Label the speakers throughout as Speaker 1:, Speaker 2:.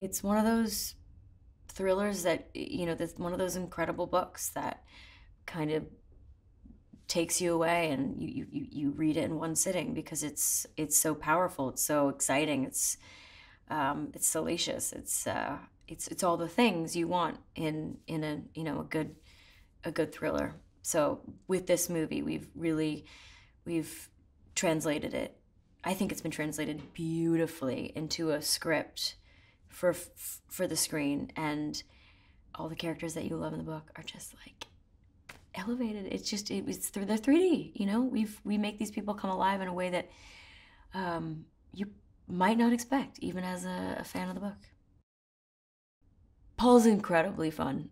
Speaker 1: It's one of those thrillers that, you know, that's one of those incredible books that kind of takes you away, and you read it in one sitting because it's so powerful, it's so exciting, it's salacious, it's all the things you want in a, you know, a good thriller. So with this movie, we've translated it. I think it's been translated beautifully into a script for the screen, and all the characters that you love in the book are just like elevated. It's through the 3D. You know, we make these people come alive in a way that you might not expect, even as a fan of the book. Paul's incredibly fun.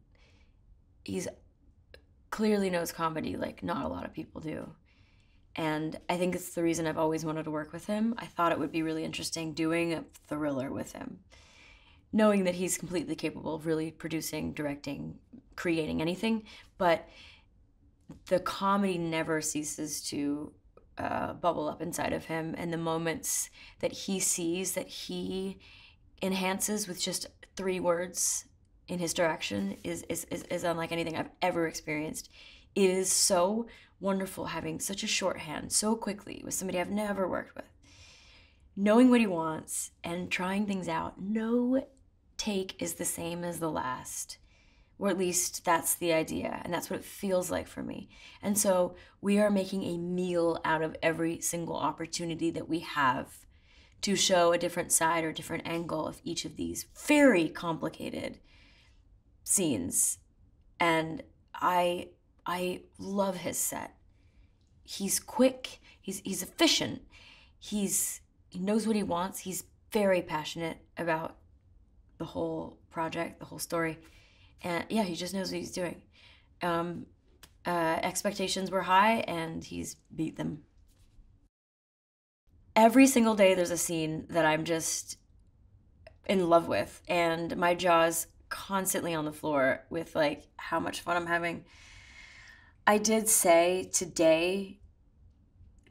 Speaker 1: He's clearly knows comedy like not a lot of people do. And I think it's the reason I've always wanted to work with him. I thought it would be really interesting doing a thriller with him, knowing that he's completely capable of really producing, directing, creating anything. But the comedy never ceases to bubble up inside of him. And the moments that he sees that he enhances with just 3 words in his direction is unlike anything I've ever experienced. It is so wonderful having such a shorthand so quickly with somebody I've never worked with, knowing what he wants and trying things out. No take is the same as the last, or at least that's the idea, and that's what it feels like for me. And so we are making a meal out of every single opportunity that we have to show a different side or different angle of each of these very complicated scenes. And I love his set. He's quick, he's efficient, he knows what he wants, he's very passionate about the whole project, the whole story. And yeah, he just knows what he's doing. Expectations were high and he's beat them. Every single day there's a scene that I'm just in love with, and my jaw's constantly on the floor with like how much fun I'm having. I did say today,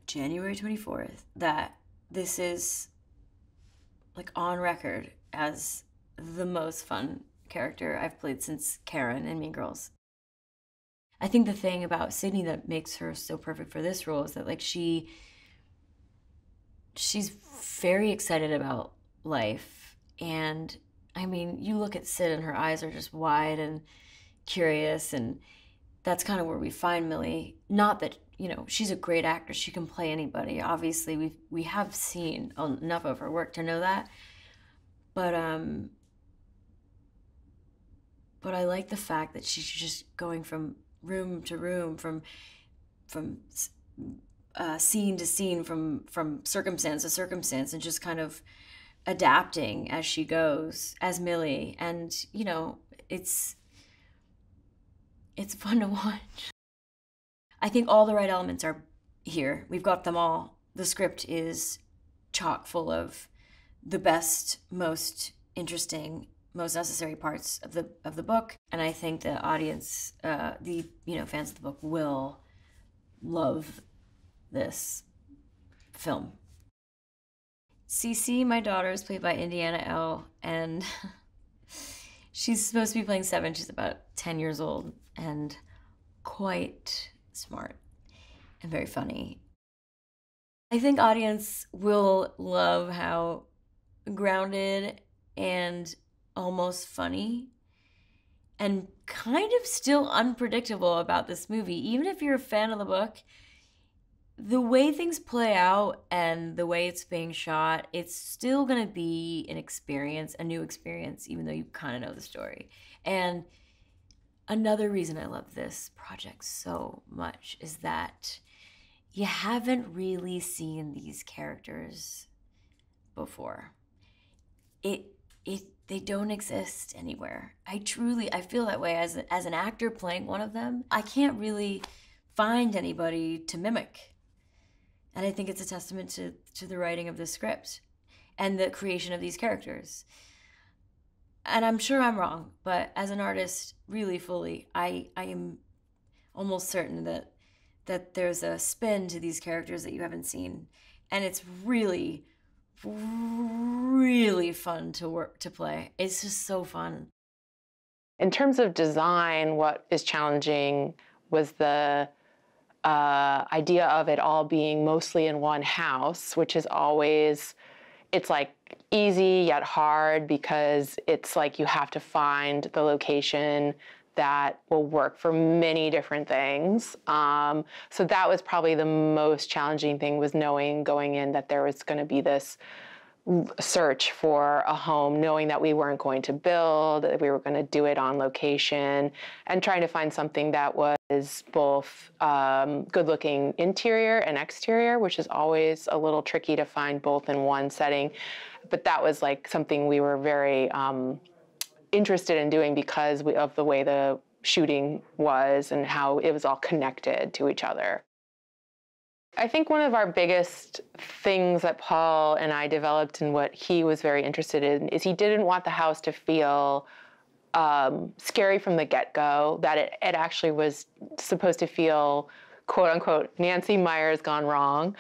Speaker 1: January 24th, that this is like on record as the most fun character I've played since Karen in Mean Girls. I think the thing about Sydney that makes her so perfect for this role is that like she's very excited about life. And I mean, you look at Sid and her eyes are just wide and curious, and that's kind of where we find Millie. Not that, you know, she's a great actress, she can play anybody. Obviously, we have seen enough of her work to know that. But I like the fact that she's just going from room to room, from scene to scene, from circumstance to circumstance, and just kind of adapting as she goes as Millie. And you know, it's fun to watch. I think all the right elements are here. We've got them all. The script is chock full of the best, most interesting, most necessary parts of the book, and I think the audience, the fans of the book, will love this film. Cece, my daughter, is played by Indiana Elle, and she's supposed to be playing 7. She's about 10 years old and quite smart and very funny. I think audience will love how grounded and almost funny and kind of still unpredictable about this movie. Even if you're a fan of the book, the way things play out and the way it's being shot, it's still gonna be an experience, a new experience, even though you kind of know the story. And another reason I love this project so much is that you haven't really seen these characters before. They don't exist anywhere. I feel that way as an actor playing one of them. I can't really find anybody to mimic. And I think it's a testament to the writing of this script and the creation of these characters. And I'm sure I'm wrong, but as an artist, really fully, I am almost certain that there's a spin to these characters that you haven't seen. And it's really, really fun to play. It's just so fun.
Speaker 2: In terms of design, what is challenging was the idea of it all being mostly in one house, which is always, it's like easy yet hard because it's like you have to find the location that will work for many different things. So that was probably the most challenging thing, was knowing going in that there was going to be this search for a home, knowing that we weren't going to build, that we were going to do it on location, and trying to find something that was both good-looking interior and exterior, which is always a little tricky to find both in one setting. But that was like something we were very interested in doing because of the way the shooting was and how it was all connected to each other. I think one of our biggest things that Paul and I developed, and what he was very interested in, is he didn't want the house to feel scary from the get-go, that it actually was supposed to feel, quote unquote, Nancy Meyers gone wrong.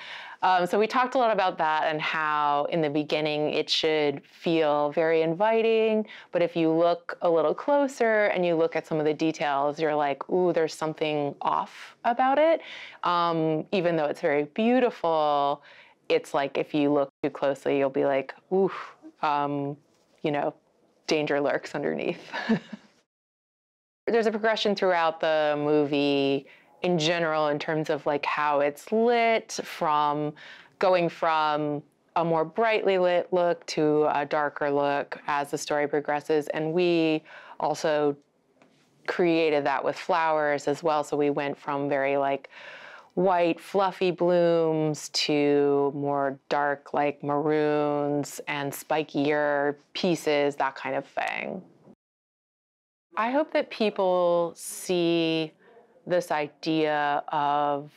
Speaker 2: So we talked a lot about that and how in the beginning it should feel very inviting, but if you look a little closer and you look at some of the details, you're like, ooh, there's something off about it. Even though it's very beautiful, it's like if you look too closely, you'll be like, ooh, you know, danger lurks underneath. There's a progression throughout the movie in general in terms of like how it's lit, from going from a more brightly lit look to a darker look as the story progresses. And we also created that with flowers as well. So we went from very like white fluffy blooms to more dark like maroons and spikier pieces, that kind of thing. I hope that people see this idea of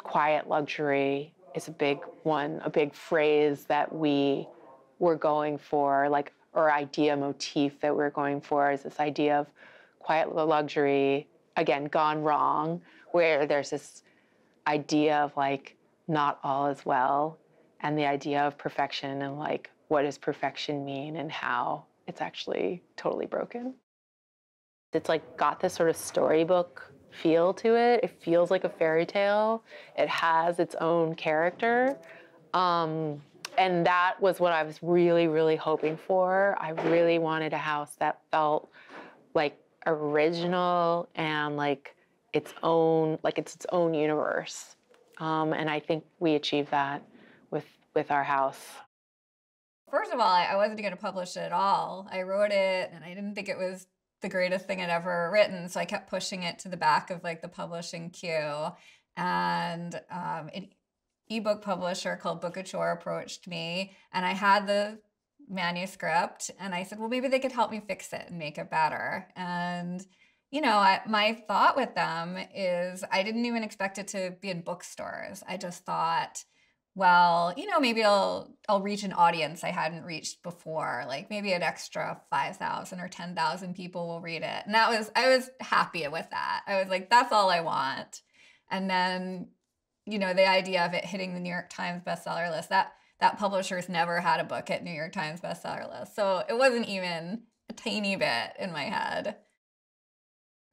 Speaker 2: quiet luxury is a big one, a big phrase that we were going for, like, or idea motif that we're going for, is this idea of quiet luxury, again, gone wrong, where there's this idea of like not all is well, and the idea of perfection and like what does perfection mean and how it's actually totally broken. It's like got this sort of storybook feel to it. It feels like a fairy tale. It has its own character. And that was what I was really, really hoping for. I really wanted a house that felt like original and like its own, like it's its own universe. And I think we achieved that with our house.
Speaker 3: First of all, I wasn't going to publish it at all. I wrote it and I didn't think it was the greatest thing I'd ever written. So I kept pushing it to the back of like the publishing queue. And an ebook publisher called Bookouture approached me, and I had the manuscript, and I said, well, maybe they could help me fix it and make it better. And, you know, my thought with them is I didn't even expect it to be in bookstores. I just thought, well, you know, maybe I'll reach an audience I hadn't reached before. Like maybe an extra 5,000 or 10,000 people will read it. And I was happy with that. I was like, that's all I want. And then, you know, the idea of it hitting the New York Times bestseller list, that publisher's never had a book at New York Times bestseller list. So it wasn't even a tiny bit in my head.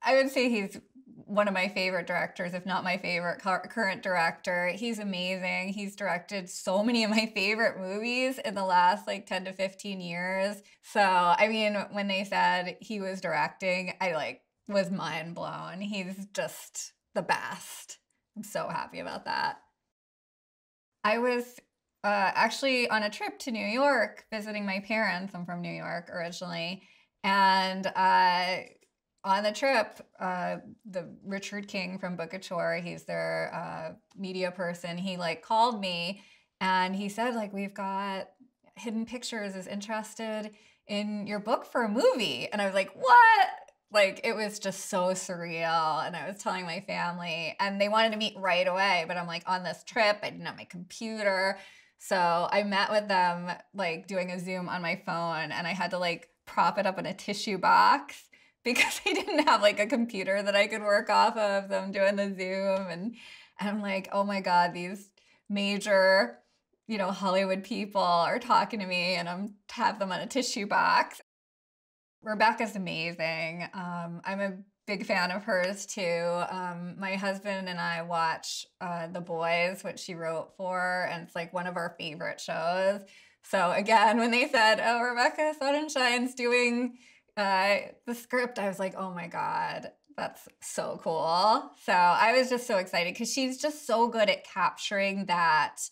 Speaker 3: I would say he's one of my favorite directors, if not my favorite current director. He's amazing. He's directed so many of my favorite movies in the last like 10 to 15 years. So, I mean, when they said he was directing, I like was mind blown. He's just the best. I'm so happy about that. I was actually on a trip to New York visiting my parents. I'm from New York originally. And on the trip, the Richard King from Bookouture, he's their media person, he like called me and he said like, we've got Hidden Pictures is interested in your book for a movie. And I was like, what? Like, it was just so surreal. And I was telling my family and they wanted to meet right away, but I'm like on this trip, I didn't have my computer. So I met with them like doing a Zoom on my phone, and I had to like prop it up in a tissue box because I didn't have like a computer that I could work off of. So I'm doing the Zoom and I'm like, oh my God, these major Hollywood people are talking to me and I'm have them on a tissue box. Rebecca's amazing. I'm a big fan of hers too. My husband and I watch The Boys, which she wrote for, and it's like one of our favorite shows. So again, when they said, "Oh, Rebecca Sonnenshine's doing the script," I was like, "Oh my God, that's so cool." So I was just so excited because she's just so good at capturing that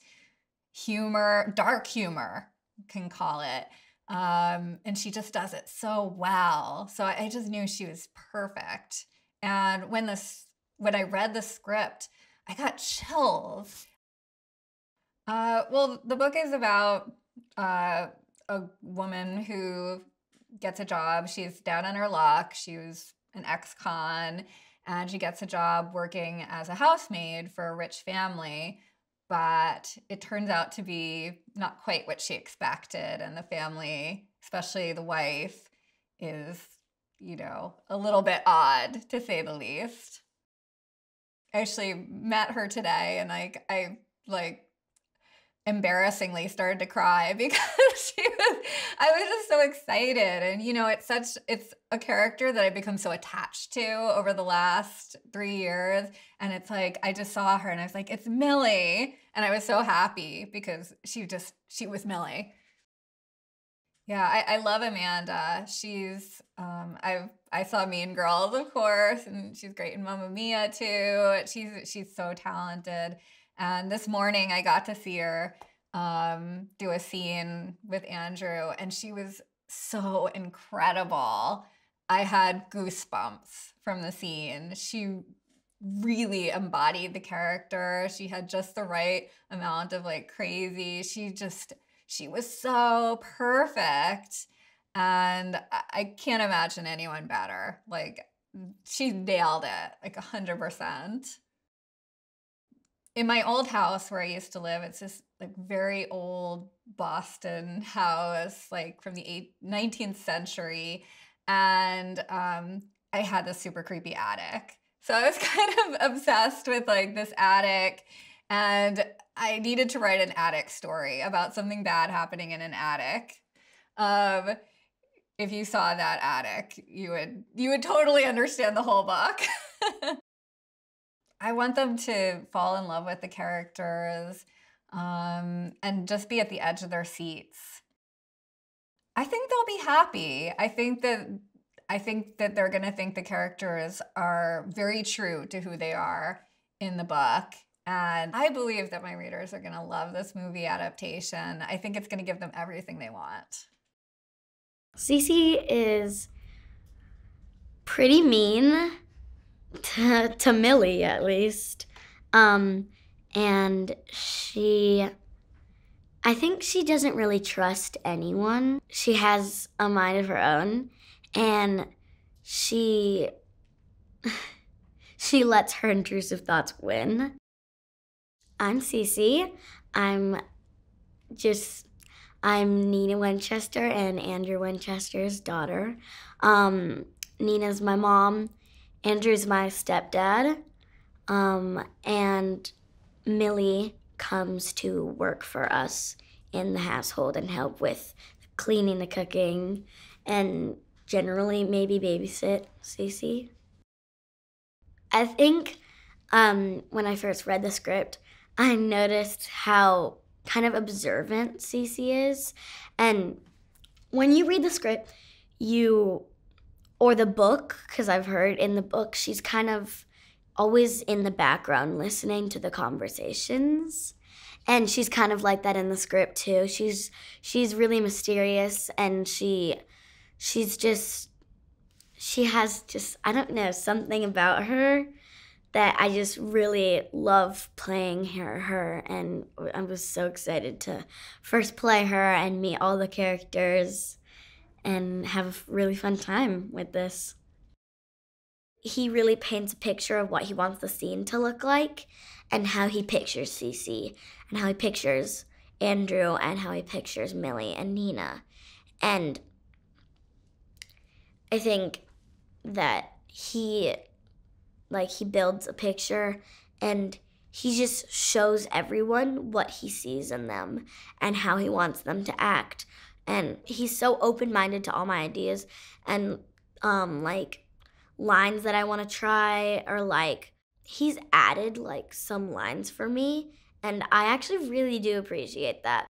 Speaker 3: humor, dark humor, you can call it. And she just does it so well. So I just knew she was perfect. And when I read the script, I got chills. Well, the book is about a woman who gets a job. She's down on her luck. She was an ex-con, and she gets a job working as a housemaid for a rich family. But it turns out to be not quite what she expected. And the family, especially the wife, is, a little bit odd, to say the least. I actually met her today, and I embarrassingly started to cry because I was just so excited. And, it's a character that I've become so attached to over the last 3 years. And it's like, I just saw her and I was like, it's Millie. And I was so happy because she was Millie. Yeah, I love Amanda. She's, I saw Mean Girls, of course, and she's great in Mamma Mia too. She's so talented. And this morning I got to see her do a scene with Andrew, and she was so incredible. I had goosebumps from the scene. She really embodied the character. She had just the right amount of crazy. She was so perfect. And I can't imagine anyone better. She nailed it 100%. In my old house where I used to live, it's this very old Boston house, from the 19th century. And I had this super creepy attic. So I was kind of obsessed with this attic, and I needed to write an attic story about something bad happening in an attic. If you saw that attic, you would totally understand the whole book. I want them to fall in love with the characters, and just be at the edge of their seats. I think they'll be happy. I think that they're going to think the characters are very true to who they are in the book. And I believe that my readers are going to love this movie adaptation. I think it's going to give them everything they want.
Speaker 4: Cece is pretty mean to Millie, at least. And I think she doesn't really trust anyone. She has a mind of her own, and she lets her intrusive thoughts win. I'm Cece. I'm Nina Winchester and Andrew Winchester's daughter. Nina's my mom. Andrew's my stepdad. And Millie comes to work for us in the household and help with cleaning, the cooking, and generally maybe babysit Cece. I think when I first read the script, I noticed how kind of observant Cece is. And when you read the script, or the book, because I've heard in the book, she's kind of always in the background listening to the conversations. And she's kind of like that in the script too. She's really mysterious, and she has just, I don't know, something about her that I just really love playing her, and I was so excited to first play her and meet all the characters and have a really fun time with this. He really paints a picture of what he wants the scene to look like, and how he pictures Cece, and how he pictures Andrew, and how he pictures Millie and Nina. And I think that he builds a picture, and he just shows everyone what he sees in them and how he wants them to act. And he's so open-minded to all my ideas and like lines that I want to try, or like he's added like some lines for me, and I actually really do appreciate that.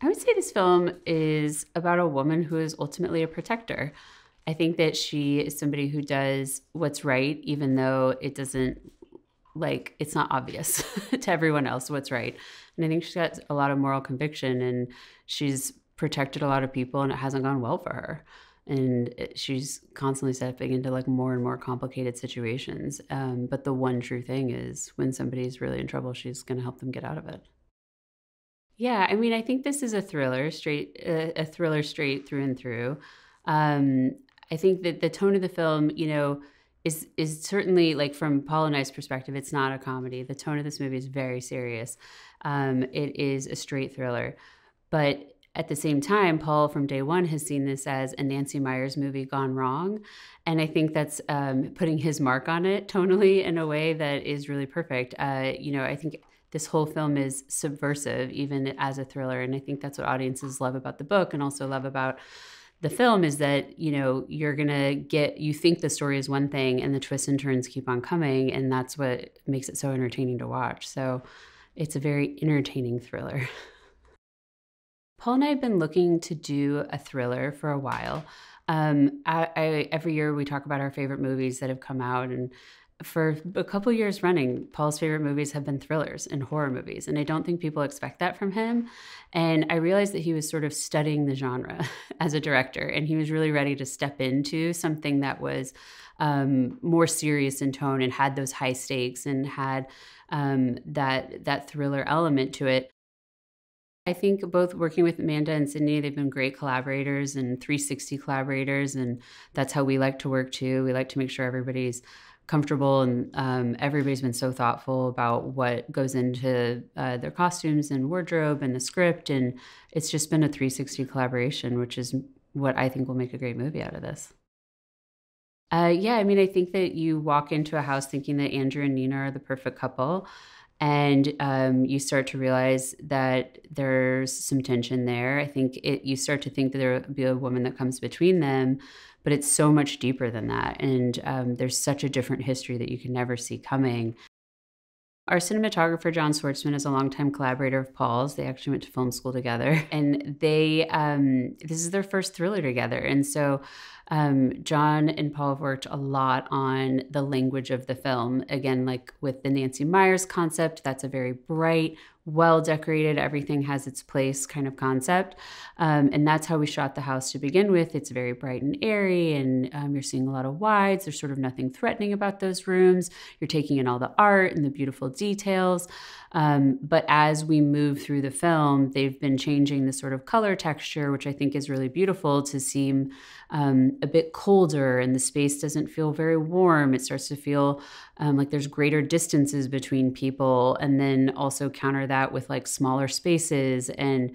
Speaker 5: I would say this film is about a woman who is ultimately a protector. I think that she is somebody who does what's right, even though it doesn't, like, it's not obvious to everyone else what's right. And I think she's got a lot of moral conviction, and she's protected a lot of people, and it hasn't gone well for her. And she's constantly stepping into like more and more complicated situations. But the one true thing is when somebody's really in trouble, she's going to help them get out of it. Yeah, I mean, I think this is a thriller straight through and through. I think that the tone of the film, you know, is certainly, like, from Paul and I's perspective, it's not a comedy. The tone of this movie is very serious. It is a straight thriller, but at the same time, Paul from day one has seen this as a Nancy Meyers movie gone wrong, and I think that's putting his mark on it tonally in a way that is really perfect. You know, I think this whole film is subversive, even as a thriller, and I think that's what audiences love about the book and also love about the film, is that, you know, you think the story is one thing and the twists and turns keep on coming, and that's what makes it so entertaining to watch. So it's a very entertaining thriller. Paul and I have been looking to do a thriller for a while. Every year we talk about our favorite movies that have come out, and for a couple years running, Paul's favorite movies have been thrillers and horror movies, and I don't think people expect that from him. And I realized that he was sort of studying the genre as a director, and he was really ready to step into something that was more serious in tone and had those high stakes and had that thriller element to it. I think both working with Amanda and Sydney, they've been great collaborators and 360 collaborators, and that's how we like to work too. We like to make sure everybody's comfortable, and everybody's been so thoughtful about what goes into their costumes and wardrobe and the script, and it's just been a 360 collaboration, which is what I think will make a great movie out of this. Yeah, I mean, I think that you walk into a house thinking that Andrew and Nina are the perfect couple, and you start to realize that there's some tension there. I think you start to think that there will be a woman that comes between them, but it's so much deeper than that. And there's such a different history that you can never see coming. Our cinematographer, John Swartzman, is a longtime collaborator of Paul's. They actually went to film school together, and this is their first thriller together. And so John and Paul have worked a lot on the language of the film. Again, like with the Nancy Meyers concept, that's a very bright, well-decorated, everything has its place kind of concept. And that's how we shot the house to begin with. It's very bright and airy, and you're seeing a lot of wides. There's sort of nothing threatening about those rooms. You're taking in all the art and the beautiful details. But as we move through the film, they've been changing the sort of color texture, which I think is really beautiful, to seem a bit colder, and the space doesn't feel very warm. It starts to feel like there's greater distances between people, and then also counter that with like smaller spaces and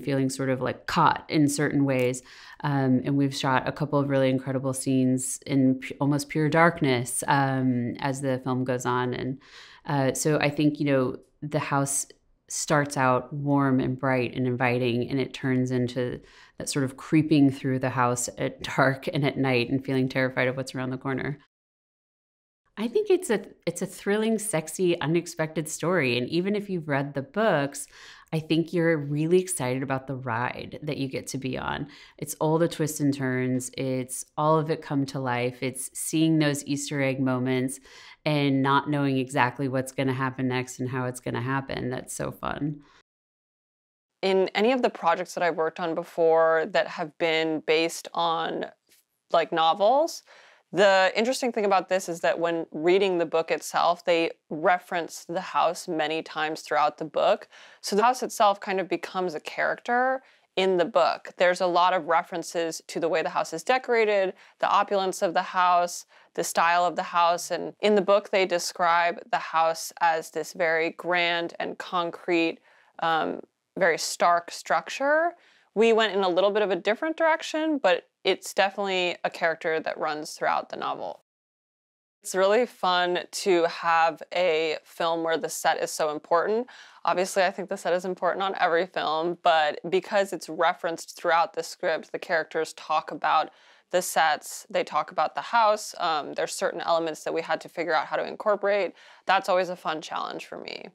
Speaker 5: feeling sort of like caught in certain ways. And we've shot a couple of really incredible scenes in almost pure darkness as the film goes on. And so I think, you know, the house starts out warm and bright and inviting, and it turns into that sort of creeping through the house at dark and at night and feeling terrified of what's around the corner. I think it's a thrilling, sexy, unexpected story. And even if you've read the books, I think you're really excited about the ride that you get to be on. It's all the twists and turns. It's all of it come to life. It's seeing those Easter egg moments and not knowing exactly what's going to happen next and how it's going to happen. That's so fun.
Speaker 6: In any of the projects that I've worked on before that have been based on like novels, the interesting thing about this is that when reading the book itself, they reference the house many times throughout the book. So the house itself kind of becomes a character in the book. There's a lot of references to the way the house is decorated, the opulence of the house, the style of the house. And in the book, they describe the house as this very grand and concrete, very stark structure. We went in a little bit of a different direction, but it's definitely a character that runs throughout the novel. It's really fun to have a film where the set is so important. Obviously, I think the set is important on every film, but because it's referenced throughout the script, the characters talk about the sets, they talk about the house. There's certain elements that we had to figure out how to incorporate. That's always a fun challenge for me.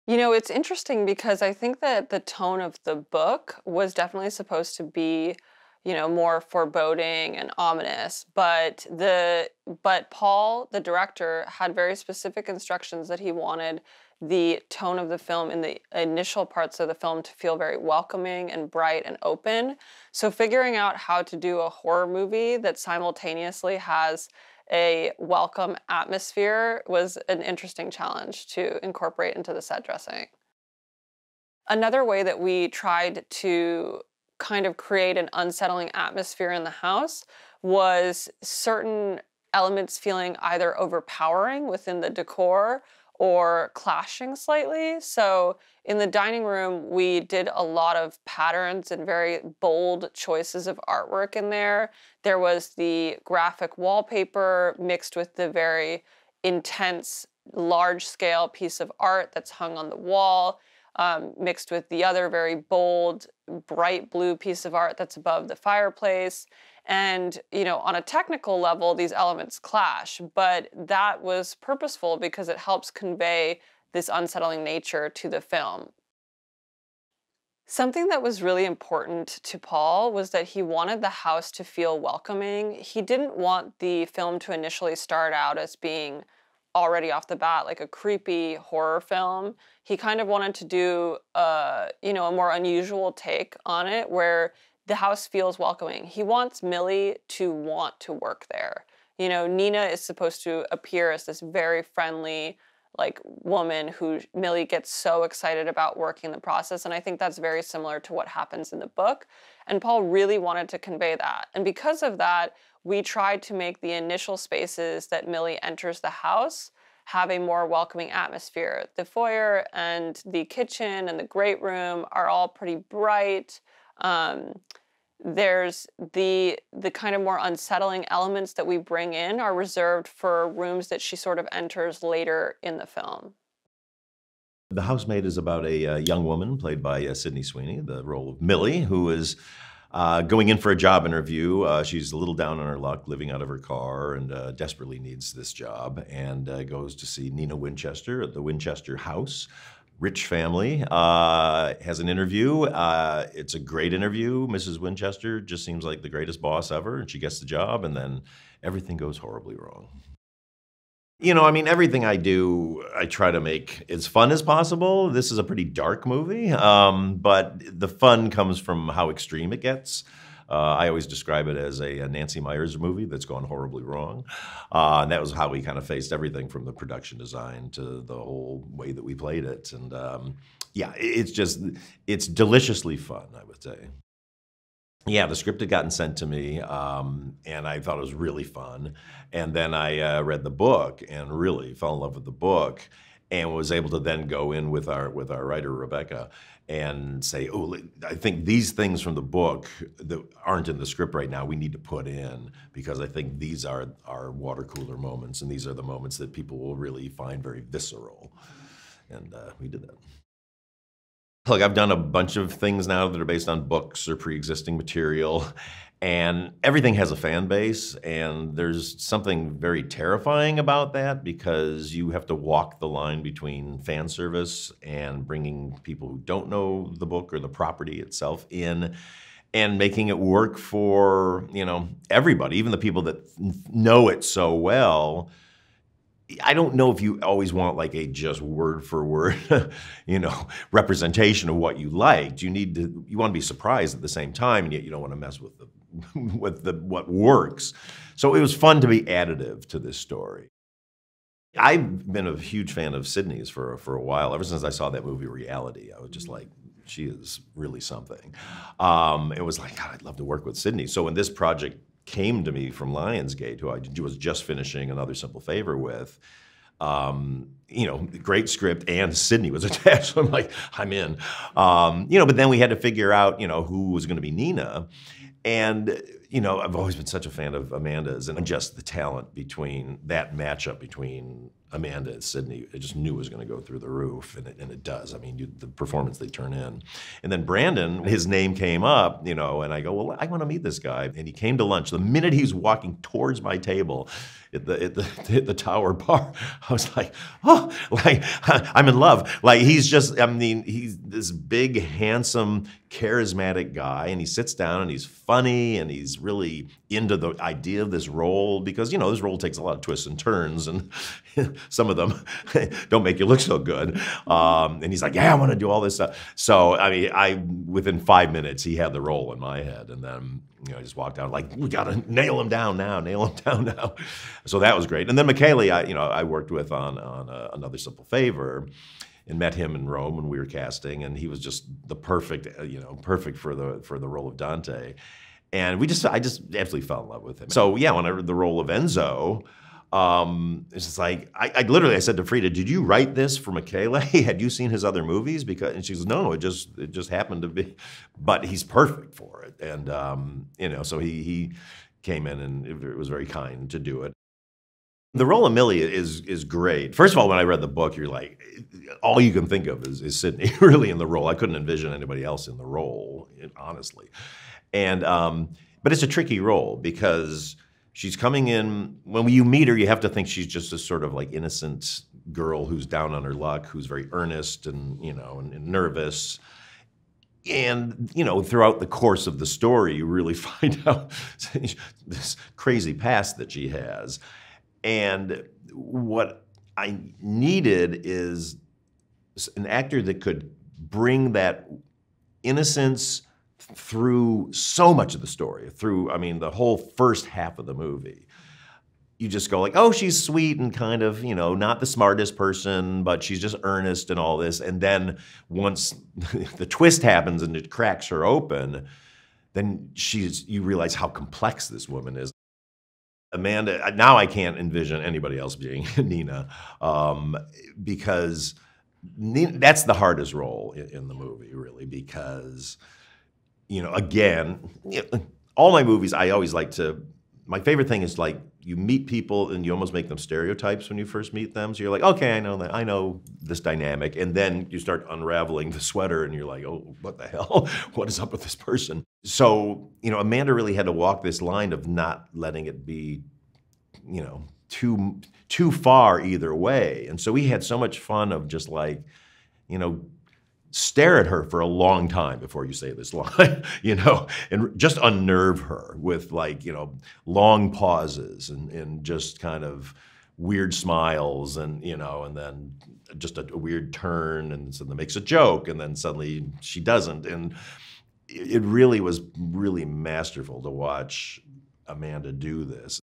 Speaker 6: You know, it's interesting because I think that the tone of the book was definitely supposed to be, you know, more foreboding and ominous, but Paul, the director, had very specific instructions that he wanted the tone of the film in the initial parts of the film to feel very welcoming and bright and open. So figuring out how to do a horror movie that simultaneously has a welcome atmosphere was an interesting challenge to incorporate into the set dressing. Another way that we tried to kind of create an unsettling atmosphere in the house was certain elements feeling either overpowering within the decor or clashing slightly. So in the dining room, we did a lot of patterns and very bold choices of artwork in there. There was the graphic wallpaper mixed with the very intense, large-scale piece of art that's hung on the wall, mixed with the other very bold, bright blue piece of art that's above the fireplace. And, you know, on a technical level, these elements clash, but that was purposeful because it helps convey this unsettling nature to the film. Something that was really important to Paul was that he wanted the house to feel welcoming. He didn't want the film to initially start out as being already off the bat like a creepy horror film. He kind of wanted to do you know, a more unusual take on it where the house feels welcoming. He wants Millie to want to work there. You know, Nina is supposed to appear as this very friendly, like, woman who Millie gets so excited about working the process, and I think that's very similar to what happens in the book. And Paul really wanted to convey that. And because of that, we tried to make the initial spaces that Millie enters the house have a more welcoming atmosphere. The foyer and the kitchen and the great room are all pretty bright. There's the kind of more unsettling elements that we bring in are reserved for rooms that she sort of enters later in the film.
Speaker 7: The Housemaid is about a young woman played by Sydney Sweeney, the role of Millie, who is going in for a job interview. She's a little down on her luck, living out of her car, and desperately needs this job, and goes to see Nina Winchester at the Winchester house. Rich family, has an interview. It's a great interview. Mrs. Winchester just seems like the greatest boss ever, and she gets the job, and then everything goes horribly wrong. You know, I mean, everything I do, I try to make as fun as possible. This is a pretty dark movie, but the fun comes from how extreme it gets. I always describe it as a Nancy Meyers movie that's gone horribly wrong. And that was how we kind of faced everything from the production design to the whole way that we played it. And yeah, it's deliciously fun, I would say. Yeah, the script had gotten sent to me, and I thought it was really fun. And then I read the book and really fell in love with the book, and was able to then go in with our writer Rebecca and say, oh, I think these things from the book that aren't in the script right now we need to put in, because I think these are our water cooler moments, and these are the moments that people will really find very visceral. And we did that. Look, I've done a bunch of things now that are based on books or pre-existing material, and everything has a fan base, and there's something very terrifying about that, because you have to walk the line between fan service and bringing people who don't know the book or the property itself in, and making it work for, you know, everybody, even the people that know it so well. I don't know if you always want like a just word for word, you know, representation of what you liked. You want to be surprised at the same time, and yet you don't want to mess with what works. So it was fun to be additive to this story. I've been a huge fan of Sydney's for a while. Ever since I saw that movie Reality, I was just like, she is really something. It was like, God, I'd love to work with Sydney. So when this project came to me from Lionsgate, who I was just finishing Another Simple Favor with, you know, great script, and Sydney was attached. So I'm like, I'm in. You know, but then we had to figure out, you know, who was going to be Nina. And, you know, I've always been such a fan of Amanda's, and just the talent between that matchup between Amanda and Sydney, I just knew it was going to go through the roof, and it does. I mean, the performance they turn in. And then Brandon, his name came up, you know, and I go, well, I want to meet this guy. And he came to lunch. The minute he was walking towards my table at the Tower Bar, I was like, oh, like, I'm in love. Like, he's just, I mean, he's this big, handsome, charismatic guy, and he sits down and he's funny and he's really into the idea of this role, because, you know, this role takes a lot of twists and turns, and some of them don't make you look so good. And he's like, yeah, I want to do all this stuff. So, I mean, within 5 minutes, he had the role in my head. And then, you know, I just walked out like, we got to nail him down now. So that was great. And then McKaylee, I worked with on Another Simple Favor, and met him in Rome when we were casting, and he was just the perfect for the role of Dante. And I just absolutely fell in love with him. So yeah, when I read the role of Enzo, it's just like, I said to Freida, did you write this for Michele? Had you seen his other movies? And she goes, no, it just happened to be, but he's perfect for it. And, you know, so he came in and it was very kind to do it. The role of Millie is great. First of all, when I read the book, you're like, all you can think of is Sydney really in the role. I couldn't envision anybody else in the role, honestly. And, but it's a tricky role because she's coming in, when you meet her, you have to think she's just a sort of like innocent girl who's down on her luck, who's very earnest and, you know, and nervous. And, you know, throughout the course of the story, you really find out this crazy past that she has. And what I needed is an actor that could bring that innocence through so much of the story, through, I mean, the whole first half of the movie. You just go like, oh, she's sweet and kind of, you know, not the smartest person, but she's just earnest and all this. And then once the twist happens and it cracks her open, then you realize how complex this woman is. Amanda, now I can't envision anybody else being Nina, because that's the hardest role in the movie, really, because, you know, again, all my movies, I always like to, my favorite thing is like, you meet people and you almost make them stereotypes when you first meet them. So you're like, okay, I know that, I know this dynamic. And then you start unraveling the sweater and you're like, oh, what the hell? What is up with this person? So, you know, Amanda really had to walk this line of not letting it be, you know, too far either way. And so we had so much fun of just like, you know, stare at her for a long time before you say this line, you know, and just unnerve her with like, you know, long pauses and just kind of weird smiles and, you know, and then just a weird turn and something makes a joke and then suddenly she doesn't. And it really was really masterful to watch Amanda do this.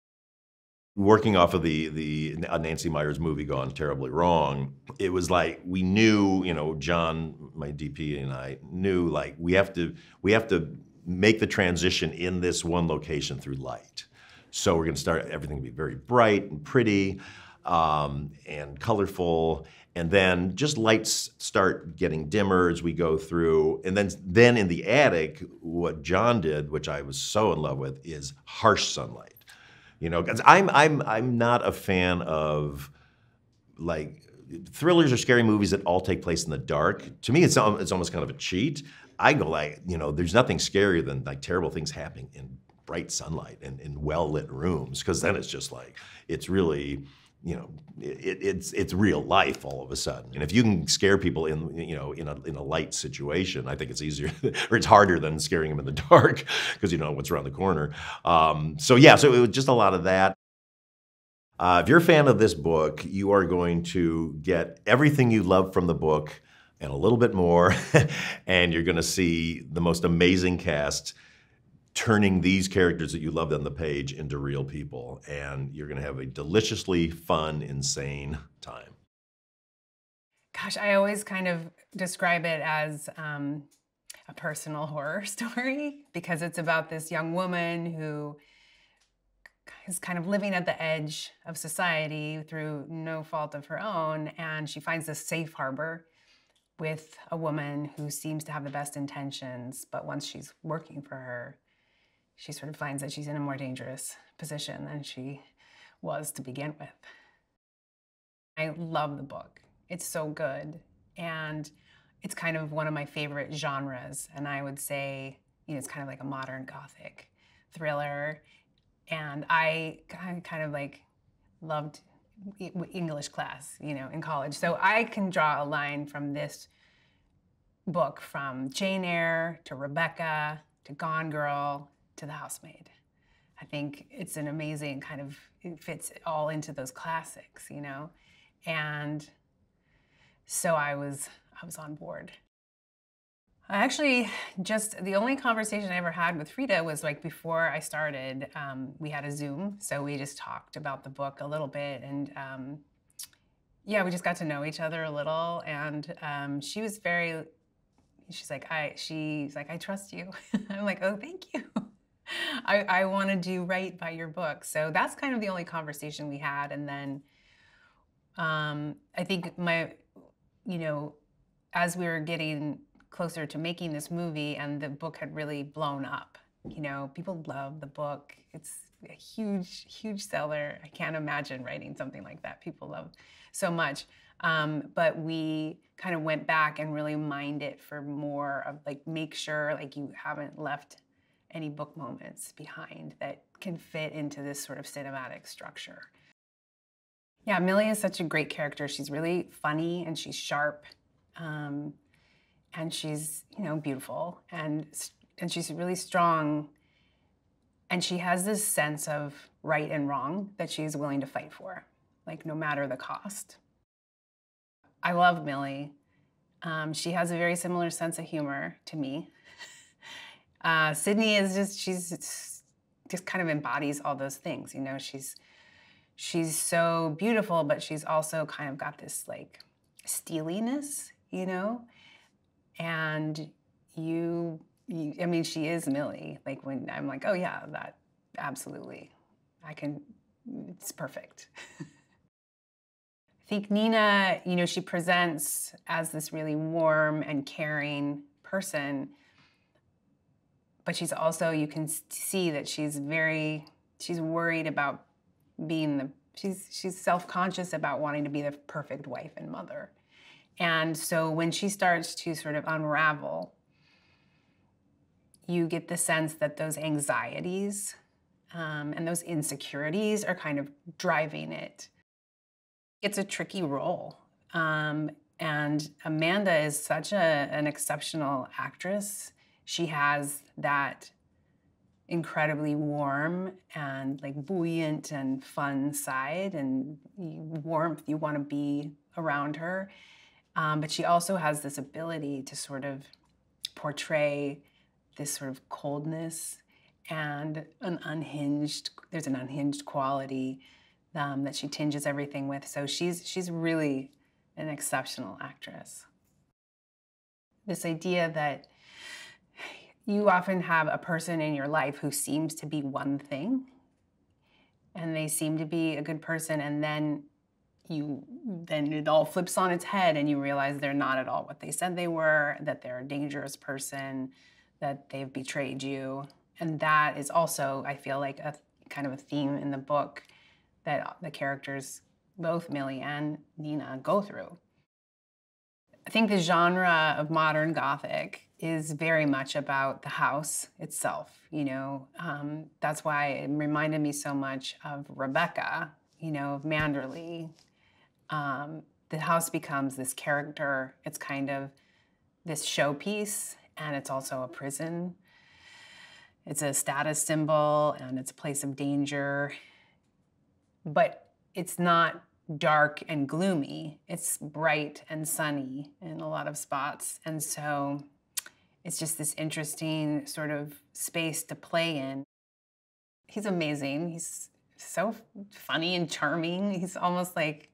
Speaker 7: Working off of the Nancy Meyers movie Gone Terribly Wrong, it was like we knew, you know, John, my DP, and I knew like we have to make the transition in this one location through light. So we're going to start everything to be very bright and pretty and colorful, and then just lights start getting dimmer as we go through. And then in the attic, what John did, which I was so in love with, is harsh sunlight. You know, because I'm not a fan of like thrillers or scary movies that all take place in the dark. To me, it's almost kind of a cheat. I go like, you know, there's nothing scarier than like terrible things happening in bright sunlight and in well-lit rooms, because then it's just like, it's really, you know, it's real life all of a sudden. And if you can scare people in, you know, in a light situation, I think it's easier, or it's harder than scaring them in the dark, because you know what's around the corner. So yeah, so it was just a lot of that. If you're a fan of this book, you are going to get everything you love from the book and a little bit more, and you're going to see the most amazing cast turning these characters that you loved on the page into real people, and you're going to have a deliciously fun, insane time.
Speaker 8: Gosh, I always kind of describe it as a personal horror story, because it's about this young woman who is kind of living at the edge of society through no fault of her own, and she finds this safe harbor with a woman who seems to have the best intentions, but once she's working for her, she sort of finds that she's in a more dangerous position than she was to begin with. I love the book. It's so good, and it's kind of one of my favorite genres, and I would say, you know, it's kind of like a modern Gothic thriller. And I kind of like loved English class, you know, in college. So I can draw a line from this book from Jane Eyre to Rebecca to Gone Girl to The Housemaid. I think it's an amazing kind of, it fits all into those classics, you know? And so I was on board. I actually the only conversation I ever had with Freida was like before I started, we had a Zoom, so we just talked about the book a little bit, and yeah, we just got to know each other a little, and she's like, I trust you. I'm like, oh, thank you. I want to do right by your book. So that's kind of the only conversation we had, and then I think you know, as we were getting closer to making this movie and the book had really blown up. You know, people love the book. It's a huge, huge seller. I can't imagine writing something like that. People love so much. But we kind of went back and really mined it for more of like, make sure like you haven't left any book moments behind that can fit into this sort of cinematic structure. Yeah, Millie is such a great character. She's really funny and she's sharp. And she's, you know, beautiful, and she's really strong, and she has this sense of right and wrong that she's willing to fight for, like no matter the cost. I love Millie. She has a very similar sense of humor to me. Sydney is she's just kind of embodies all those things, you know. She's so beautiful, but she's also kind of got this like steeliness, you know. And I mean, she is Millie. Like when I'm like, oh yeah, that absolutely, it's perfect. I think Nina, you know, she presents as this really warm and caring person, but she's also, you can see that she's worried about being she's self-conscious about wanting to be the perfect wife and mother. And so when she starts to sort of unravel, you get the sense that those anxieties and those insecurities are kind of driving it. It's a tricky role. And Amanda is such an exceptional actress. She has that incredibly warm and like buoyant and fun side, and warmth, you want to be around her. But she also has this ability to sort of portray this sort of coldness and there's an unhinged quality that she tinges everything with. So she's really an exceptional actress. This idea that you often have a person in your life who seems to be one thing, and they seem to be a good person, and then it all flips on its head and you realize they're not at all what they said they were, that they're a dangerous person, that they've betrayed you. And that is also, I feel like, a kind of a theme in the book that the characters, both Millie and Nina, go through. I think the genre of modern Gothic is very much about the house itself, you know. That's why it reminded me so much of Rebecca, you know, of Manderley. The house becomes this character. It's kind of this showpiece, and it's also a prison. It's a status symbol, and it's a place of danger. But it's not dark and gloomy. It's bright and sunny in a lot of spots. And so it's just this interesting sort of space to play in. He's amazing. He's so funny and charming. He's almost like,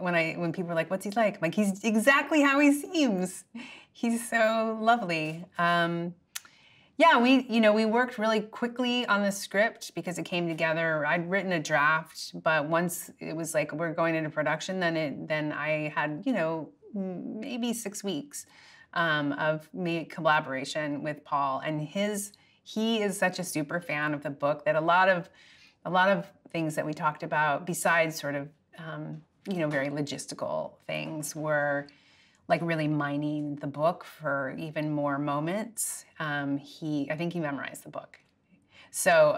Speaker 8: when people are like, what's he like? I'm like, he's exactly how he seems. He's so lovely. Yeah, we worked really quickly on the script because it came together. I'd written a draft, but once it was like we're going into production, then I had, maybe 6 weeks of collaboration with Paul, and he is such a super fan of the book that a lot of things that we talked about, besides sort of very logistical things, were like really mining the book for even more moments. I think he memorized the book. So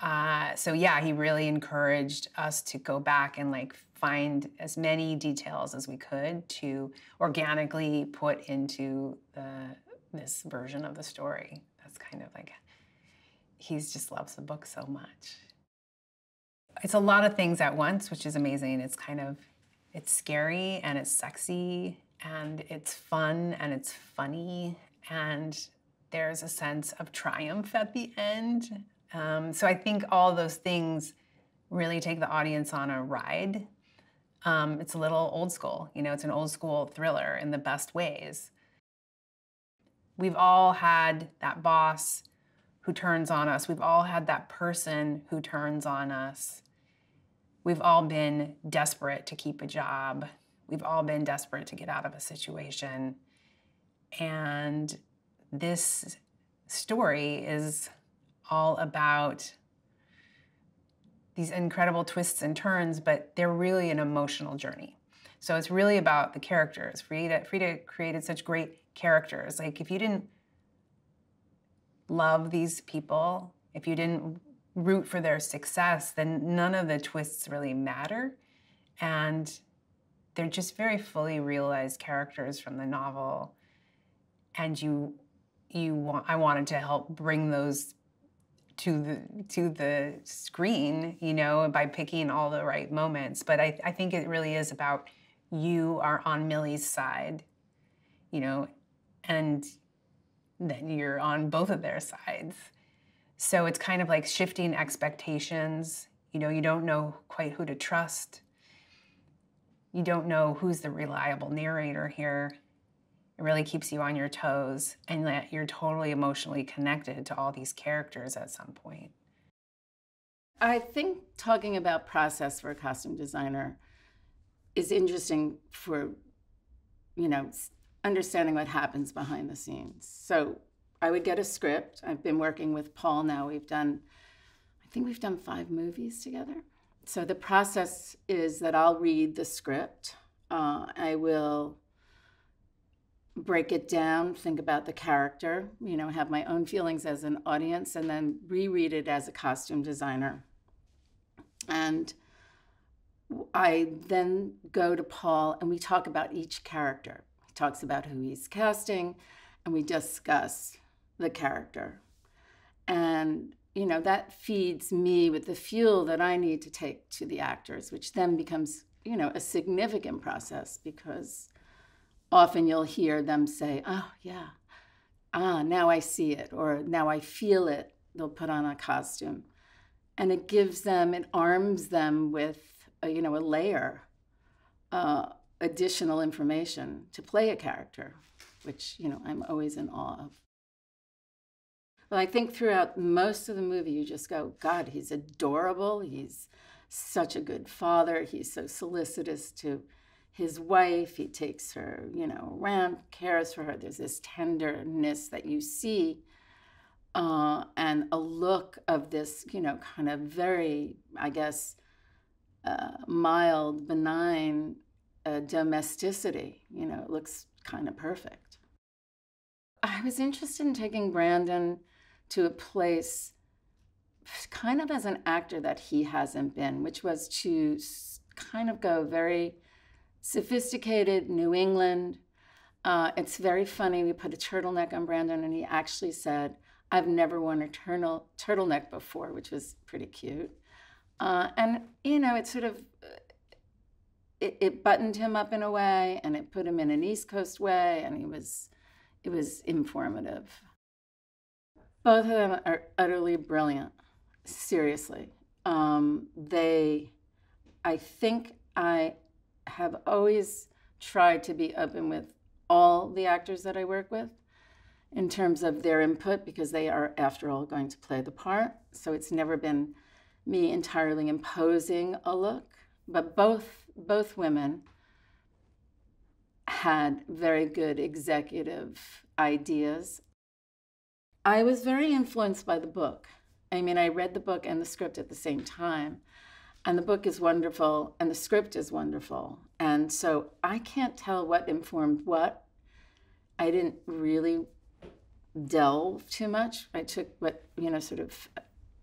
Speaker 8: yeah, he really encouraged us to go back and like find as many details as we could to organically put into this version of the story. That's kind of like, he just loves the book so much. It's a lot of things at once, which is amazing. It's scary and it's sexy and it's fun and it's funny and there's a sense of triumph at the end. So I think all those things really take the audience on a ride. It's a little old school, it's an old school thriller in the best ways. We've all had that boss who turns on us. We've all had that person who turns on us. We've all been desperate to keep a job. We've all been desperate to get out of a situation. And this story is all about these incredible twists and turns, but they're really an emotional journey. So it's really about the characters. Freida created such great characters. Like, if you didn't love these people, if you didn't root for their success, then none of the twists really matter. And they're just very fully realized characters from the novel. And I wanted to help bring those to the screen, by picking all the right moments. But I think it really is about, you are on Millie's side, and then you're on both of their sides. So it's kind of like shifting expectations. You don't know quite who to trust. You don't know who's the reliable narrator here. It really keeps you on your toes, and that you're totally emotionally connected to all these characters at some point.
Speaker 9: I think talking about process for a costume designer is interesting for, understanding what happens behind the scenes. So I would get a script. I've been working with Paul now. I think we've done 5 movies together. So the process is that I'll read the script. I will break it down, think about the character, have my own feelings as an audience, and then reread it as a costume designer. And I then go to Paul and we talk about each character. He talks about who he's casting, and we discuss the character. And, that feeds me with the fuel that I need to take to the actors, which then becomes, a significant process, because often you'll hear them say, oh, yeah, now I see it, or now I feel it. They'll put on a costume. And it gives them, it arms them with, a layer, additional information to play a character, which, I'm always in awe of. But I think throughout most of the movie, you just go, God, he's adorable. He's such a good father. He's so solicitous to his wife. He takes her, around, cares for her. There's this tenderness that you see, and a look of this, kind of very, I guess, mild, benign domesticity. It looks kind of perfect. I was interested in taking Brandon to a place kind of as an actor that he hasn't been, which was to kind of go very sophisticated New England. It's very funny. We put a turtleneck on Brandon, and he actually said, I've never worn a turtleneck before, which was pretty cute. And, it sort of, it buttoned him up in a way, and it put him in an East Coast way, and it was informative. Both of them are utterly brilliant, seriously. I think I have always tried to be open with all the actors that I work with, in terms of their input, because they are, after all, going to play the part. So it's never been me entirely imposing a look, but both women had very good executive ideas. I was very influenced by the book. I mean, I read the book and the script at the same time, and the book is wonderful and the script is wonderful. And so I can't tell what informed what. I didn't really delve too much. I took what, sort of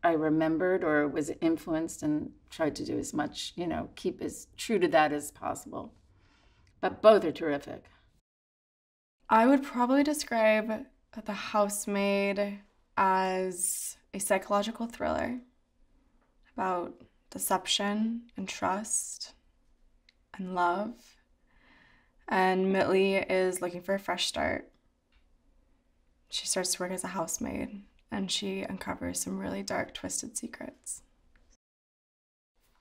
Speaker 9: I remembered or was influenced and tried to do as much, keep as true to that as possible. But both are terrific.
Speaker 10: I would probably describe The Housemaid as a psychological thriller about deception and trust and love. And Millie is looking for a fresh start. She starts to work as a housemaid, and she uncovers some really dark, twisted secrets.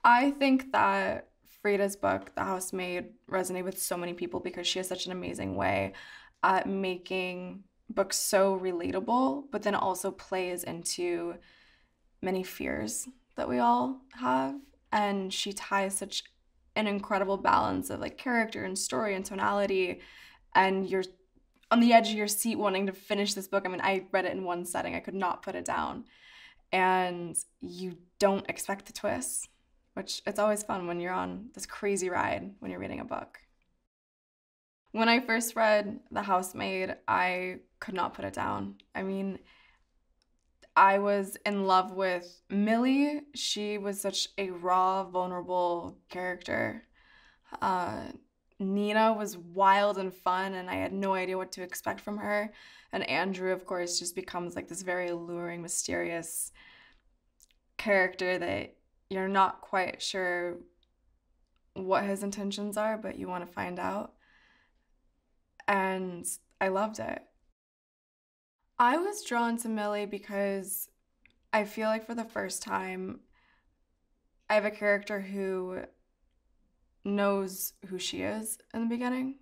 Speaker 10: I think that Freida's book, The Housemaid, resonated with so many people because she has such an amazing way at making books so relatable, but then also plays into many fears that we all have. And she ties such an incredible balance of like character and story and tonality, and you're on the edge of your seat wanting to finish this book. I mean, I read it in one setting. I could not put it down. And you don't expect the twists, which it's always fun when you're on this crazy ride when you're reading a book. When I first read The Housemaid, I could not put it down. I mean, I was in love with Millie. She was such a raw, vulnerable character. Nina was wild and fun, and I had no idea what to expect from her. And Andrew, of course, just becomes like this very alluring, mysterious character that you're not quite sure what his intentions are, but you want to find out. And I loved it. I was drawn to Millie because I feel like for the first time, I have a character who knows who she is in the beginning.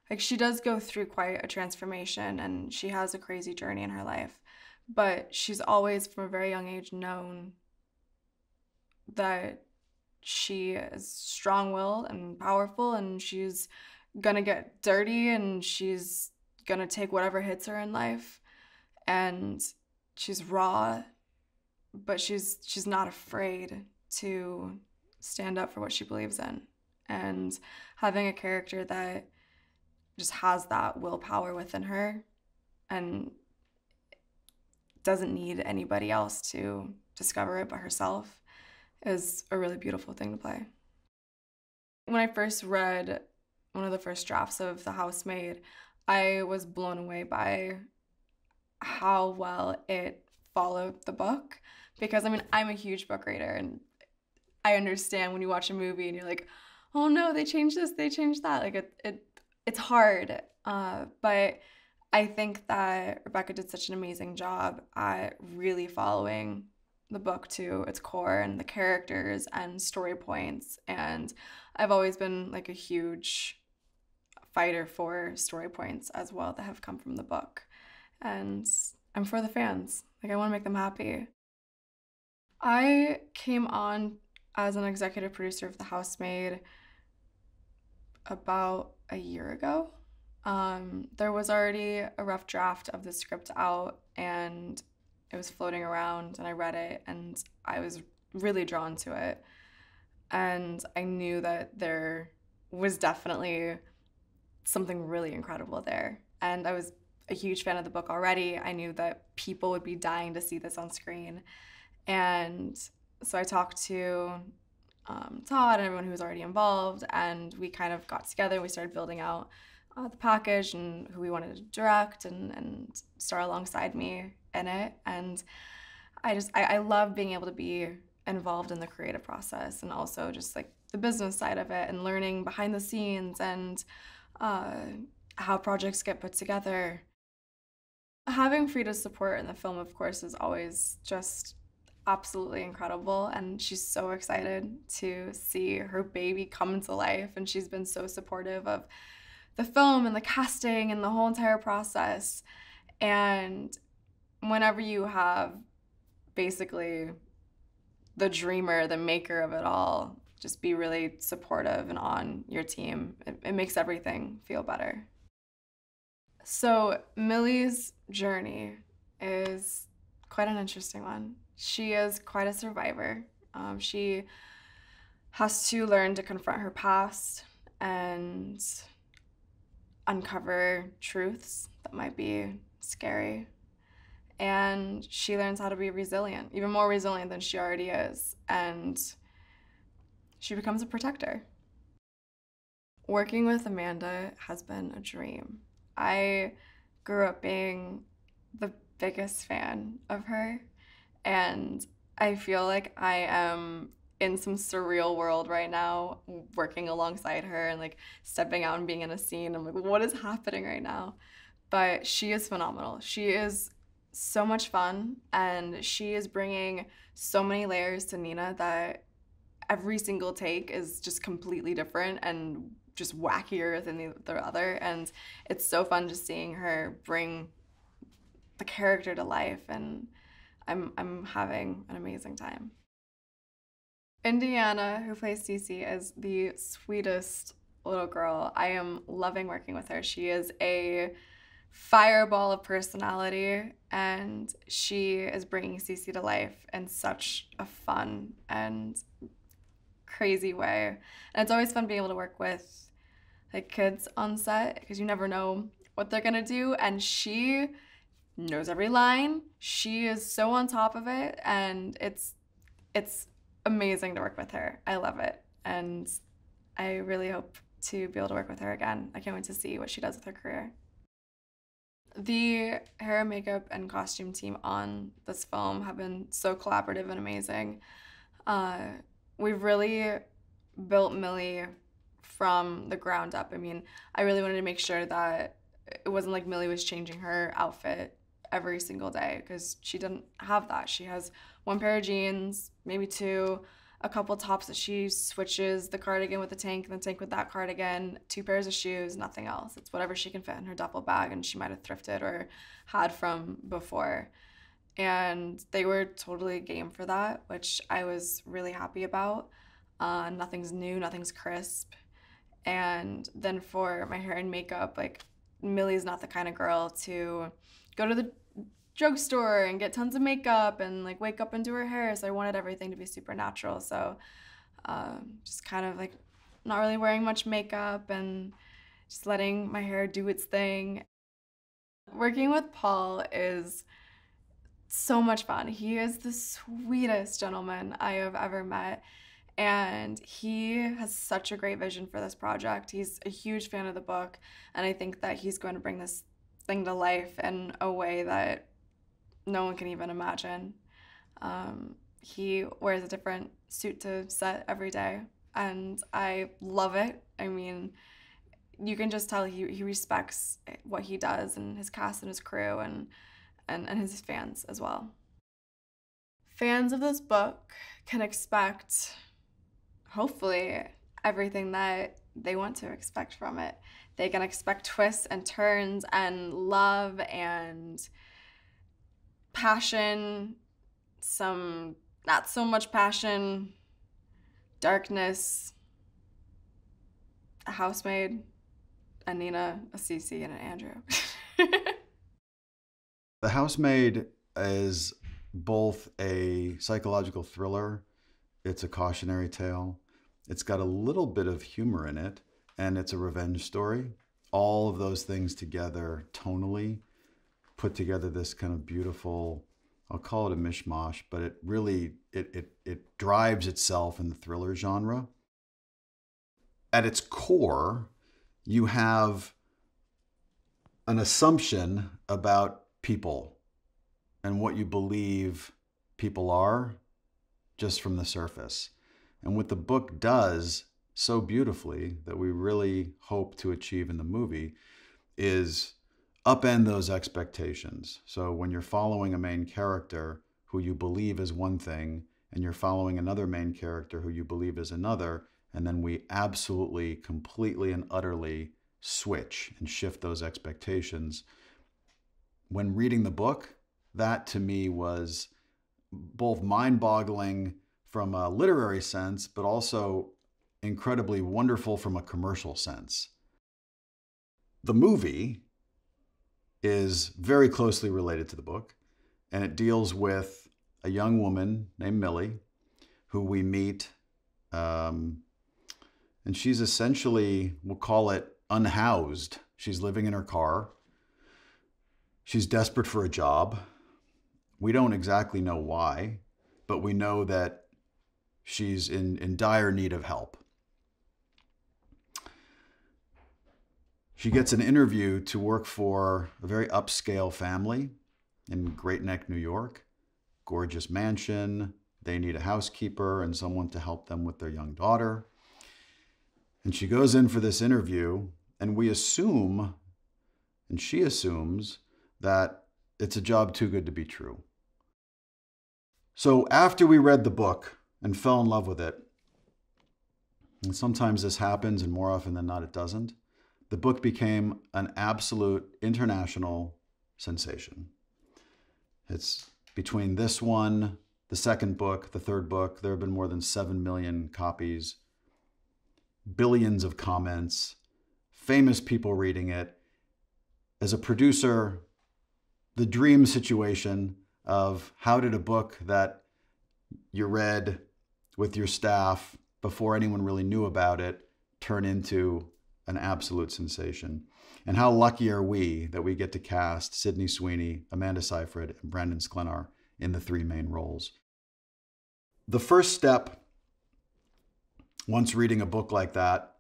Speaker 10: Like, she does go through quite a transformation and she has a crazy journey in her life, but she's always from a very young age known that she is strong-willed and powerful, and she's gonna get dirty and she's gonna take whatever hits her in life. And she's raw, but she's not afraid to stand up for what she believes in. And having a character that just has that willpower within her and doesn't need anybody else to discover it but herself is a really beautiful thing to play. When I first read one of the first drafts of The Housemaid, I was blown away by how well it followed the book. Because, I mean, I'm a huge book reader, and I understand when you watch a movie and you're like, oh no, they changed this, they changed that. Like, it's hard. But I think that Rebecca did such an amazing job at really following the book to its core and the characters and story points. And I've always been like a huge fighter for story points as well that have come from the book. And I'm for the fans. Like, I want to make them happy. I came on as an executive producer of The Housemaid about a year ago. There was already a rough draft of the script out, and it was floating around, and I read it, and I was really drawn to it. And I knew that there was definitely something really incredible there. And I was a huge fan of the book already. I knew that people would be dying to see this on screen. And so I talked to Todd and everyone who was already involved, and we kind of got together and we started building out the package and who we wanted to direct and star alongside me in it. And I love being able to be involved in the creative process and also just like the business side of it and learning behind the scenes and how projects get put together. Having Freida's support in the film, of course, is always just absolutely incredible, and she's so excited to see her baby come to life, and she's been so supportive of the film and the casting and the whole entire process. And whenever you have basically the dreamer, the maker of it all, just be really supportive and on your team, it makes everything feel better. So Millie's journey is quite an interesting one. She is quite a survivor. She has to learn to confront her past and uncover truths that might be scary. And she learns how to be resilient, even more resilient than she already is. And she becomes a protector. Working with Amanda has been a dream. I grew up being the biggest fan of her, and I feel like I am in some surreal world right now, working alongside her and like stepping out and being in a scene. I'm like, what is happening right now? But she is phenomenal. She is so much fun, and she is bringing so many layers to Nina that every single take is just completely different and just wackier than the other. And it's so fun just seeing her bring the character to life, and I'm having an amazing time. Indiana, who plays Cece, is the sweetest little girl. I am loving working with her. She is a fireball of personality, and she is bringing Cece to life in such a fun and crazy way. And it's always fun being able to work with like kids on set, because you never know what they're gonna do, and she knows every line. She is so on top of it, and it's amazing to work with her. I love it, and I really hope to be able to work with her again. I can't wait to see what she does with her career. The hair, makeup, and costume team on this film have been so collaborative and amazing. We've really built Millie from the ground up. I mean, I really wanted to make sure that it wasn't like Millie was changing her outfit every single day, because she didn't have that. She has one pair of jeans, maybe two, a couple tops that she switches, the cardigan with the tank and the tank with that cardigan, 2 pairs of shoes, nothing else. It's whatever she can fit in her duffel bag and she might have thrifted or had from before. And they were totally game for that, which I was really happy about. Nothing's new, nothing's crisp. And then for my hair and makeup, like, Millie's not the kind of girl to go to the drugstore and get tons of makeup and like wake up and do her hair. So I wanted everything to be super natural. So just kind of like not really wearing much makeup and just letting my hair do its thing. Working with Paul is so much fun. He is the sweetest gentleman I have ever met. And he has such a great vision for this project. He's a huge fan of the book, and I think that he's going to bring this thing to life in a way that no one can even imagine. He wears a different suit to set every day, and I love it. I mean, you can just tell he respects what he does and his cast and his crew and his fans as well. Fans of this book can expect, hopefully, everything that they want to expect from it. They can expect twists and turns and love and passion, some not so much passion, darkness, a housemaid, a Nina, a Cece, and an Andrew.
Speaker 11: The Housemaid is both a psychological thriller, it's a cautionary tale, it's got a little bit of humor in it, and it's a revenge story. All of those things together tonally put together this kind of beautiful, I'll call it a mishmash, but it really, it drives itself in the thriller genre. At its core, you have an assumption about people and what you believe people are just from the surface. And what the book does so beautifully, that we really hope to achieve in the movie, is upend those expectations. So when you're following a main character who you believe is one thing, and you're following another main character who you believe is another, and then we absolutely, completely, and utterly switch and shift those expectations, when reading the book, that to me was both mind-boggling from a literary sense, but also incredibly wonderful from a commercial sense. The movie is very closely related to the book, and it deals with a young woman named Millie, who we meet, and she's essentially, we'll call it unhoused. She's living in her car. She's desperate for a job. We don't exactly know why, but we know that she's in dire need of help. She gets an interview to work for a very upscale family in Great Neck, New York. Gorgeous mansion. They need a housekeeper and someone to help them with their young daughter. And she goes in for this interview, and we assume, and she assumes, that it's a job too good to be true. So after we read the book and fell in love with it, and sometimes this happens and more often than not it doesn't, the book became an absolute international sensation. It's between this one, the second book, the third book, there have been more than 7 million copies, billions of comments, famous people reading it. As a producer, the dream situation of how did a book that you read with your staff before anyone really knew about it turn into an absolute sensation? And how lucky are we that we get to cast Sydney Sweeney, Amanda Seyfried, and Brandon Sklenar in the 3 main roles. The first step, once reading a book like that,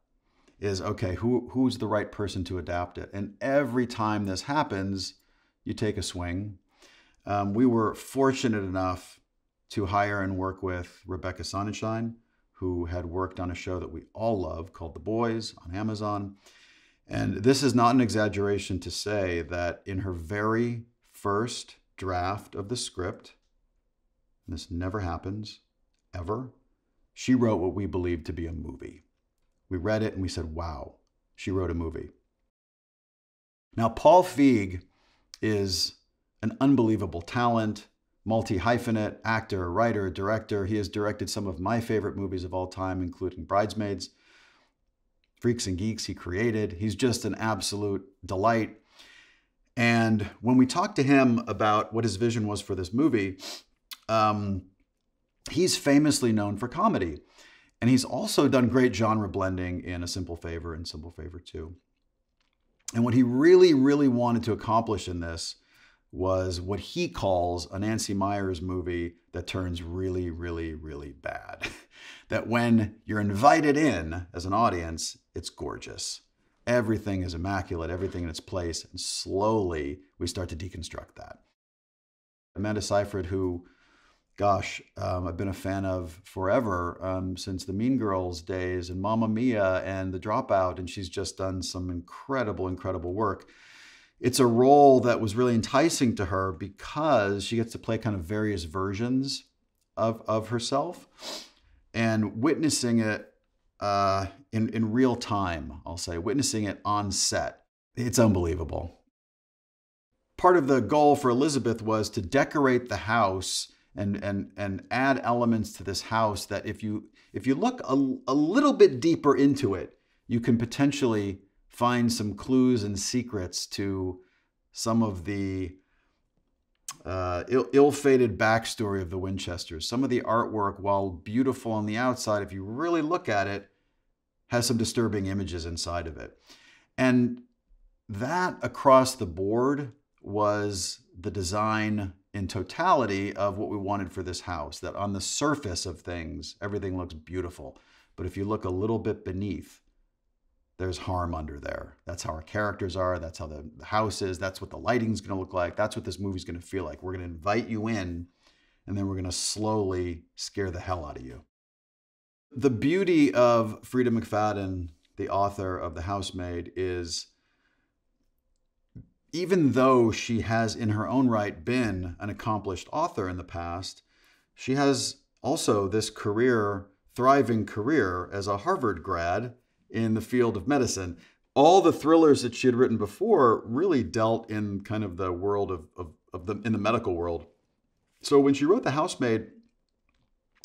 Speaker 11: is, okay, who's the right person to adapt it? And every time this happens, you take a swing. We were fortunate enough to hire and work with Rebecca Sonnenshine, who had worked on a show that we all love called The Boys on Amazon. And this is not an exaggeration to say that in her very first draft of the script, and this never happens, ever, she wrote what we believed to be a movie. We read it and we said, wow, she wrote a movie. Now, Paul Feig is an unbelievable talent, multi-hyphenate, actor, writer, director. He has directed some of my favorite movies of all time, including Bridesmaids, Freaks and Geeks he created. He's just an absolute delight. And when we talked to him about what his vision was for this movie, he's famously known for comedy. And he's also done great genre blending in A Simple Favor and Simple Favor 2. And what he really, really wanted to accomplish in this was what he calls a Nancy Meyers movie that turns really, really, really bad. That when you're invited in as an audience, it's gorgeous. Everything is immaculate, everything in its place, and slowly we start to deconstruct that. Amanda Seyfried, who, gosh, I've been a fan of forever, since the Mean Girls days and Mamma Mia and The Dropout, and she's just done some incredible, incredible work. It's a role that was really enticing to her because she gets to play kind of various versions of herself, and witnessing it in real time, I'll say, witnessing it on set. It's unbelievable. Part of the goal for Elizabeth was to decorate the house and add elements to this house that if you look a little bit deeper into it, you can potentially find some clues and secrets to some of the ill-fated backstory of the Winchesters. Some of the artwork, while beautiful on the outside, if you really look at it, has some disturbing images inside of it. And that across the board was the design in totality of what we wanted for this house, that on the surface of things, everything looks beautiful. But if you look a little bit beneath, there's harm under there. That's how our characters are. That's how the house is. That's what the lighting's going to look like. That's what this movie's going to feel like. We're going to invite you in, and then we're going to slowly scare the hell out of you. The beauty of Freida McFadden, the author of The Housemaid, is even though she has in her own right been an accomplished author in the past, she has also this career, thriving career as a Harvard grad in the field of medicine. all the thrillers that she had written before really dealt in kind of the world in the medical world. So when she wrote The Housemaid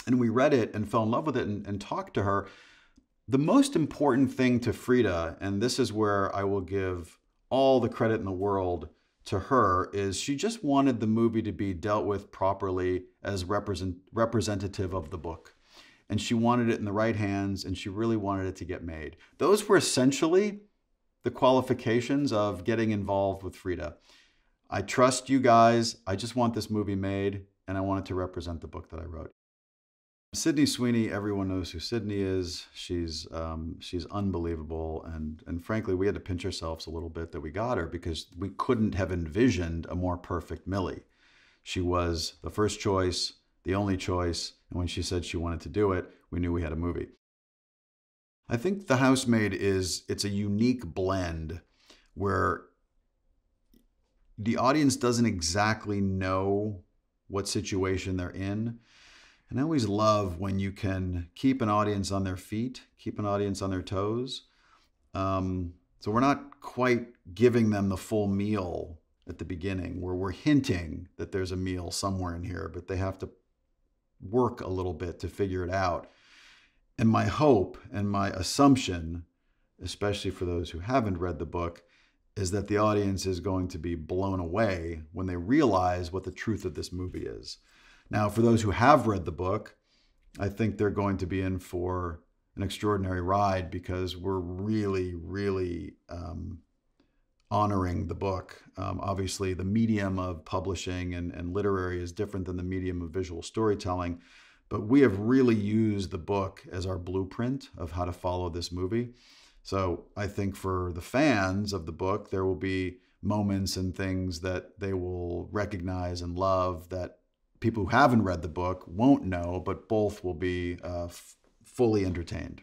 Speaker 11: and we read it and fell in love with it and talked to her, the most important thing to Freida, and this is where I will give all the credit in the world to her, is she just wanted the movie to be dealt with properly as representative of the book. And she wanted it in the right hands, and she really wanted it to get made. Those were essentially the qualifications of getting involved with Freida. I trust you guys. I just want this movie made, and I want it to represent the book that I wrote. Sydney Sweeney, everyone knows who Sydney is. She's unbelievable, and frankly, we had to pinch ourselves a little bit that we got her, because we couldn't have envisioned a more perfect Millie. She was the first choice, the only choice, and when she said she wanted to do it, we knew we had a movie. I think The Housemaid it's a unique blend where the audience doesn't exactly know what situation they're in. And I always love when you can keep an audience on their feet, keep an audience on their toes. So we're not quite giving them the full meal at the beginning, where we're hinting that there's a meal somewhere in here, but they have to work a little bit to figure it out. And my hope and my assumption, especially for those who haven't read the book, is that the audience is going to be blown away when they realize what the truth of this movie is. Now, for those who have read the book, I think they're going to be in for an extraordinary ride, because we're really, really honoring the book. Obviously, the medium of publishing and literary is different than the medium of visual storytelling, but we have really used the book as our blueprint of how to follow this movie. So I think for the fans of the book, there will be moments and things that they will recognize and love that people who haven't read the book won't know, but both will be fully entertained.